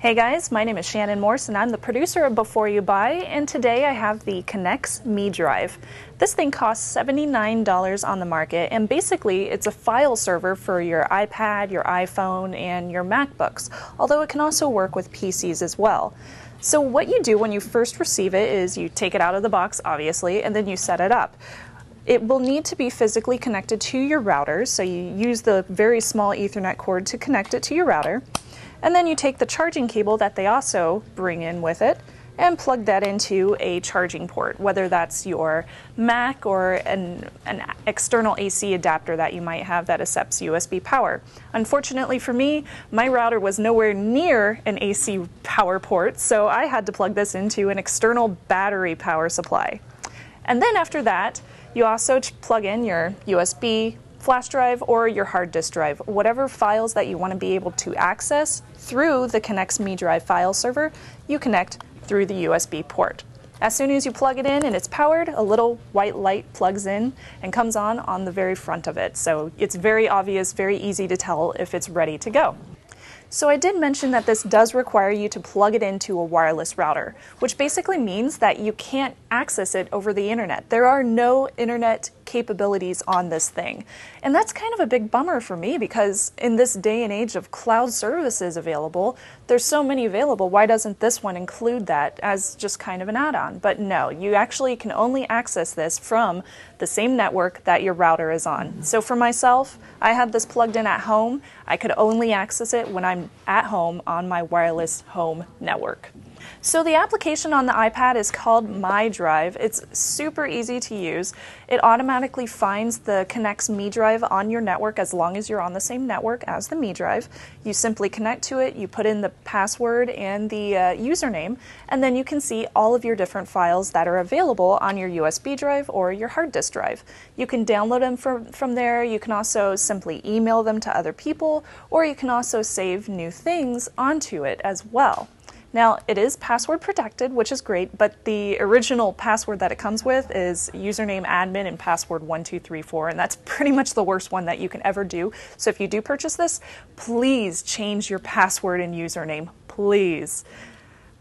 Hey guys, my name is Shannon Morse and I'm the producer of Before You Buy, and today I have the Kanex MeDrive. This thing costs $79 on the market, and basically it's a file server for your iPad, your iPhone, and your MacBooks, although it can also work with PCs as well. So what you do when you first receive it is you take it out of the box, obviously, and then you set it up. It will need to be physically connected to your router, so you use the very small Ethernet cord to connect it to your router. And then you take the charging cable that they also bring in with it and plug that into a charging port, whether that's your Mac or an external AC adapter that you might have that accepts USB power. Unfortunately for me, my router was nowhere near an AC power port, so I had to plug this into an external battery power supply. And then after that, you also plug in your USB flash drive or your hard disk drive, whatever files that you want to be able to access through the Kanex MeDrive file server, you connect through the USB port. As soon as you plug it in and it's powered, a little white light plugs in and comes on the very front of it. So it's very obvious, very easy to tell if it's ready to go. So I did mention that this does require you to plug it into a wireless router, which basically means that you can't access it over the internet. There are no internet capabilities on this thing. And that's kind of a big bummer for me, because in this day and age of cloud services available, there's so many available. Why doesn't this one include that as just kind of an add-on? But no, you actually can only access this from the same network that your router is on. So for myself, I have this plugged in at home. I could only access it when I'm at home on my wireless home network. So the application on the iPad is called MeDrive. It's super easy to use. It automatically finds the Kanex MeDrive on your network as long as you're on the same network as the MeDrive. You simply connect to it, you put in the password and the username, and then you can see all of your different files that are available on your USB drive or your hard disk drive. You can download them from there. You can also simply email them to other people, or you can also save new things onto it as well. Now, it is password protected, which is great, but the original password that it comes with is username admin and password 1234, and that's pretty much the worst one that you can ever do. So if you do purchase this, please change your password and username, please.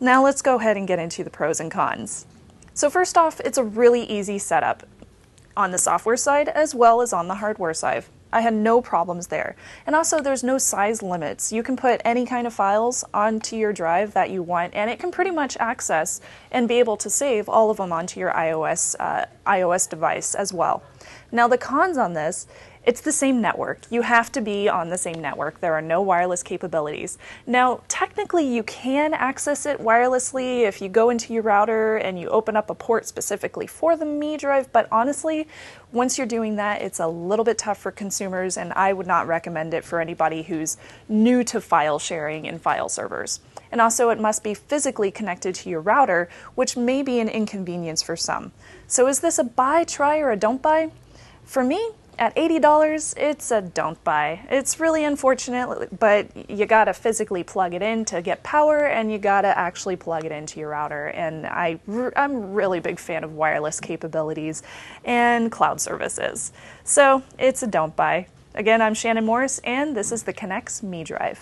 Now let's go ahead and get into the pros and cons. So first off, it's a really easy setup on the software side as well as on the hardware side. I had no problems there. And also there's no size limits. You can put any kind of files onto your drive that you want, and it can pretty much access and be able to save all of them onto your iOS device as well. Now the cons on this, it's the same network. You have to be on the same network. There are no wireless capabilities. Now, technically you can access it wirelessly if you go into your router and you open up a port specifically for the MeDrive, but honestly, once you're doing that, it's a little bit tough for consumers, and I would not recommend it for anybody who's new to file sharing and file servers. And also it must be physically connected to your router, which may be an inconvenience for some. So is this a buy, try, or a don't buy? For me, at $80, it's a don't buy. It's really unfortunate, but you gotta physically plug it in to get power, and you gotta actually plug it into your router. And I'm a really big fan of wireless capabilities and cloud services. So it's a don't buy. Again, I'm Shannon Morse, and this is the Kanex MeDrive.